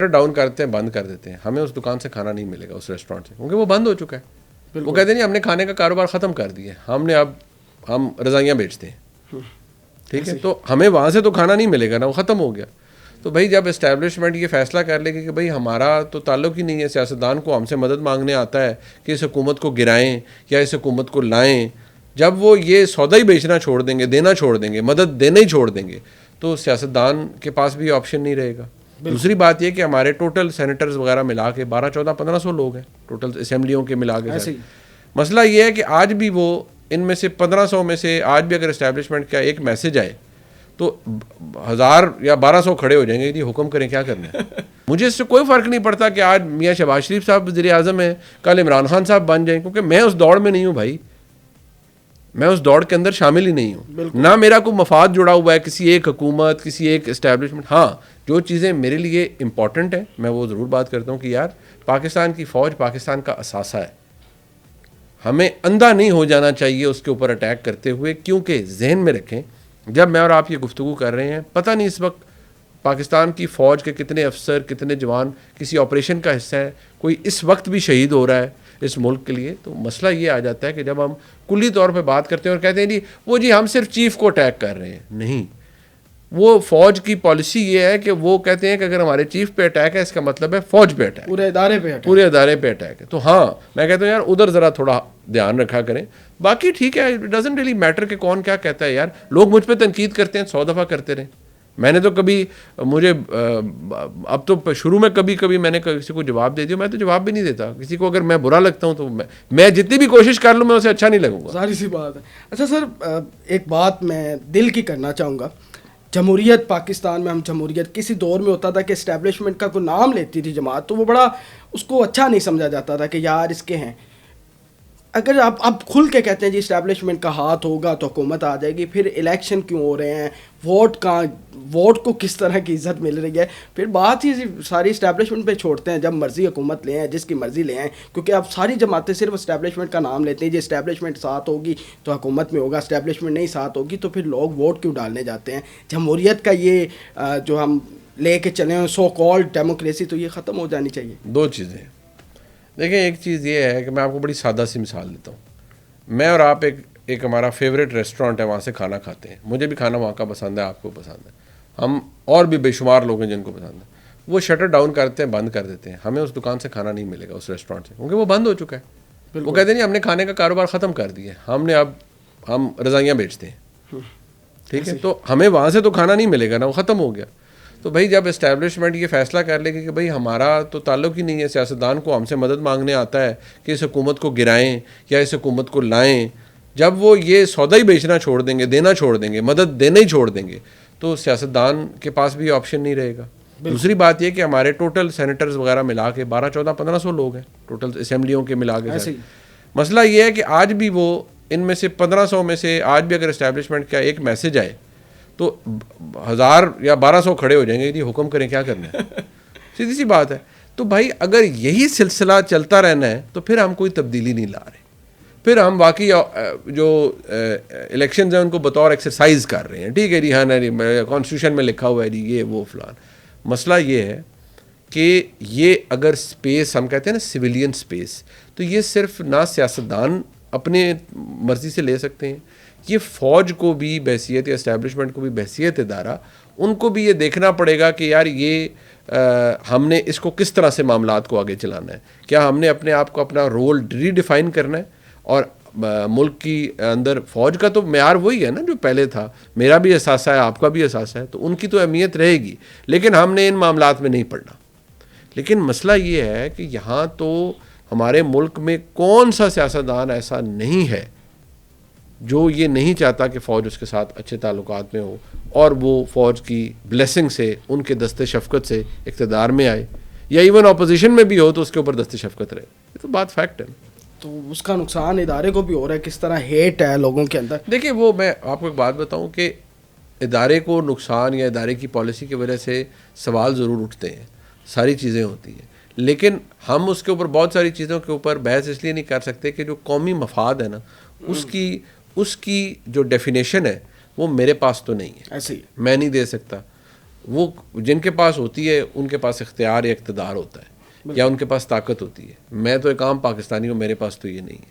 Down کرتے ہیں, بند کر دیتے ہیں, ہمیں اس دکان سے کھانا نہیں ملے گا, اس ریسٹورینٹ سے, کیونکہ وہ بند ہو چکا ہے. وہ کہتے ہیں ہم نے کھانے کا کاروبار ختم کر دیا ہے, ہم رضائیاں بیچتے ہیں, ٹھیک ہے, تو ہمیں وہاں سے تو کھانا نہیں ملے گا نا, وہ ختم ہو گیا. تو بھائی جب اسٹیبلشمنٹ یہ فیصلہ کر لے گی کہ بھائی ہمارا تو تعلق ہی نہیں ہے, سیاستدان کو ہم سے مدد مانگنے آتا ہے کہ اس حکومت کو گرائیں یا اس حکومت کو لائیں, جب وہ یہ سودا ہی بیچنا چھوڑ دیں گے, دینا چھوڑ دیں گے, مدد دینا ہی چھوڑ دیں گے, تو سیاستدان کے پاس بھی آپشن نہیں رہے گا. دوسری بات یہ کہ ہمارے ٹوٹل سینیٹرز وغیرہ ملا کے 12-14-1500 لوگ ہیں ٹوٹل اسمبلیوں کے ملا کے. مسئلہ یہ ہے کہ آج بھی وہ ان میں سے 1500 میں سے آج بھی اگر اسٹیبلشمنٹ کا ایک میسج آئے تو 1000 یا 1200 کھڑے ہو جائیں گے جی حکم کریں کیا کرنا ہے. مجھے اس سے کوئی فرق نہیں پڑتا کہ آج میاں شہباز شریف صاحب وزیر اعظم ہیں, کل عمران خان صاحب بن جائیں, کیونکہ میں اس دوڑ میں نہیں ہوں بھائی, میں اس دوڑ کے اندر شامل ہی نہیں ہوں, نہ میرا کوئی مفاد جڑا ہوا ہے کسی ایک حکومت, کسی ایک اسٹیبلشمنٹ. ہاں جو چیزیں میرے لیے امپورٹنٹ ہیں میں وہ ضرور بات کرتا ہوں کہ یار پاکستان کی فوج پاکستان کا اثاثہ ہے, ہمیں اندھا نہیں ہو جانا چاہیے اس کے اوپر اٹیک کرتے ہوئے. کیونکہ ذہن میں رکھیں جب میں اور آپ یہ گفتگو کر رہے ہیں پتہ نہیں اس وقت پاکستان کی فوج کے کتنے افسر کتنے جوان کسی آپریشن کا حصہ ہیں, کوئی اس وقت بھی شہید ہو رہا ہے اس ملک کے لیے. تو مسئلہ یہ آ جاتا ہے کہ جب ہم کلی طور پہ بات کرتے ہیں اور کہتے ہیں جی وہ جی ہم صرف چیف کو اٹیک کر رہے ہیں, نہیں, وہ فوج کی پالیسی یہ ہے کہ وہ کہتے ہیں کہ اگر ہمارے چیف پہ اٹیک ہے اس کا مطلب ہے فوج پہ اٹیک, پورے ادارے پہ اٹیک ہے. تو ہاں میں کہتا ہوں یار ادھر ذرا تھوڑا دھیان رکھا کریں. باقی ٹھیک ہے, اٹ ڈزنٹ ریئلی میٹر کہ کون کیا کہتا ہے. یار لوگ مجھ پہ تنقید کرتے ہیں 100 دفعہ کرتے رہیں, میں نے تو کبھی مجھے اب تو شروع میں کبھی میں نے کسی کو جواب دے دیا, میں تو جواب بھی نہیں دیتا کسی کو. اگر میں برا لگتا ہوں تو میں جتنی بھی کوشش کر لوں میں اسے اچھا نہیں لگوں گا, ظاہر سی بات ہے. اچھا سر ایک بات میں دل کی کرنا چاہوں گا, جمہوریت پاکستان میں ہم جمہوریت کسی دور میں ہوتا تھا کہ اسٹیبلشمنٹ کا کوئی نام لیتی تھی جماعت تو وہ بڑا اس کو اچھا نہیں سمجھا جاتا تھا کہ یار اس کے ہیں. اگر آپ اب کھل کے کہتے ہیں جی اسٹیبلشمنٹ کا ہاتھ ہوگا تو حکومت آ جائے گی, پھر الیکشن کیوں ہو رہے ہیں, ووٹ کو کس طرح کی عزت مل رہی ہے, پھر بات ہی ساری اسٹیبلشمنٹ پہ چھوڑتے ہیں. جب مرضی حکومت لے آئیں, جس کی مرضی لے آئیں, کیونکہ اب ساری جماعتیں صرف اسٹیبلشمنٹ کا نام لیتے ہیں. جی اسٹیبلشمنٹ ساتھ ہوگی تو حکومت میں ہوگا, اسٹیبلشمنٹ نہیں ساتھ ہوگی تو پھر لوگ ووٹ کیوں ڈالنے جاتے ہیں. جمہوریت کا یہ جو ہم لے کے چلے ہیں سو کالڈ ڈیموکریسی, تو یہ ختم ہو جانی چاہیے. دو چیزیں دیکھیں, ایک چیز یہ ہے کہ میں آپ کو بڑی سادہ سی مثال دیتا ہوں. میں اور آپ ایک ہمارا فیوریٹ ریسٹورینٹ ہے, وہاں سے کھانا کھاتے ہیں, مجھے بھی کھانا وہاں کا پسند ہے, آپ کو پسند ہے, ہم اور بھی بے شمار لوگ ہیں جن کو پسند ہے. وہ شٹر ڈاؤن کرتے ہیں, بند کر دیتے ہیں, ہمیں اس دکان سے کھانا نہیں ملے گا اس ریسٹورینٹ سے, کیونکہ وہ بند ہو چکا ہے. وہ کہتے ہیں ہم نے کھانے کا کاروبار ختم کر دیا ہے, ہم رضائیاں بیچتے ہیں, ٹھیک ہے, تو ہمیں وہاں سے تو کھانا نہیں ملے گا نا, وہ ختم ہو گیا. تو بھائی جب اسٹیبلشمنٹ یہ فیصلہ کر لے گی کہ بھائی ہمارا تو تعلق ہی نہیں ہے, سیاستدان کو ہم سے مدد مانگنے آتا ہے کہ اس حکومت کو گرائیں یا اس حکومت کو لائیں, جب وہ یہ سودا ہی بیچنا چھوڑ دیں گے, دینا چھوڑ دیں گے, مدد دینا ہی چھوڑ دیں گے, تو سیاستدان کے پاس بھی آپشن نہیں رہے گا. دوسری بات یہ کہ ہمارے ٹوٹل سینیٹرز وغیرہ ملا کے 12-14-1500 لوگ ہیں ٹوٹل اسمبلیوں کے ملا کے. مسئلہ یہ ہے کہ آج بھی وہ ان میں سے 1500 میں سے آج بھی اگر اسٹیبلشمنٹ کا ایک میسج آئے تو 1000 یا 1200 کھڑے ہو جائیں گے جی حکم کریں کیا کرنا ہے. سیدھی سی بات ہے. تو بھائی اگر یہی سلسلہ چلتا رہنا ہے تو پھر ہم کوئی تبدیلی نہیں لا رہے, پھر ہم واقعی جو الیکشنز ہیں ان کو بطور ایکسرسائز کر رہے ہیں. ٹھیک ہے جی, ہاں کانسٹیٹیوشن میں لکھا ہوا ہے جی یہ وہ فلان. مسئلہ یہ ہے کہ یہ اگر سپیس ہم کہتے ہیں نا سویلین سپیس, تو یہ صرف نہ سیاستدان اپنے مرضی سے لے سکتے ہیں, یہ فوج کو بھی بحیثیت یا اسٹیبلشمنٹ کو بھی بحیثیت ادارہ ان کو بھی یہ دیکھنا پڑے گا کہ یار یہ ہم نے اس کو کس طرح سے معاملات کو آگے چلانا ہے. کیا ہم نے اپنے آپ کو اپنا رول ری ڈیفائن کرنا ہے, اور ملک کی اندر فوج کا تو معیار وہی ہے نا جو پہلے تھا, میرا بھی اثاثہ ہے آپ کا بھی اثاثہ ہے, تو ان کی تو اہمیت رہے گی, لیکن ہم نے ان معاملات میں نہیں پڑنا. لیکن مسئلہ یہ ہے کہ یہاں تو ہمارے ملک میں کون سا سیاستدان ایسا نہیں ہے جو یہ نہیں چاہتا کہ فوج اس کے ساتھ اچھے تعلقات میں ہو اور وہ فوج کی بلیسنگ سے ان کے دست شفقت سے اقتدار میں آئے, یا ایون اپوزیشن میں بھی ہو تو اس کے اوپر دست شفقت رہے. یہ تو بات فیکٹ ہے. تو اس کا نقصان ادارے کو بھی ہو رہا ہے, کس طرح ہیٹ ہے لوگوں کے اندر. دیکھیں وہ میں آپ کو ایک بات بتاؤں کہ ادارے کو نقصان یا ادارے کی پالیسی کی وجہ سے سوال ضرور اٹھتے ہیں, ساری چیزیں ہوتی ہیں, لیکن ہم اس کے اوپر بہت ساری چیزوں کے اوپر بحث اس لیے نہیں کر سکتے کہ جو قومی مفاد ہے نا اس کی جو ڈیفینیشن ہے وہ میرے پاس تو نہیں ہے, ایسے ہی میں نہیں دے سکتا. وہ جن کے پاس ہوتی ہے ان کے پاس اختیار یا اقتدار ہوتا ہے یا ان کے پاس طاقت ہوتی ہے. میں تو ایک عام پاکستانی ہوں, میرے پاس تو یہ نہیں ہے.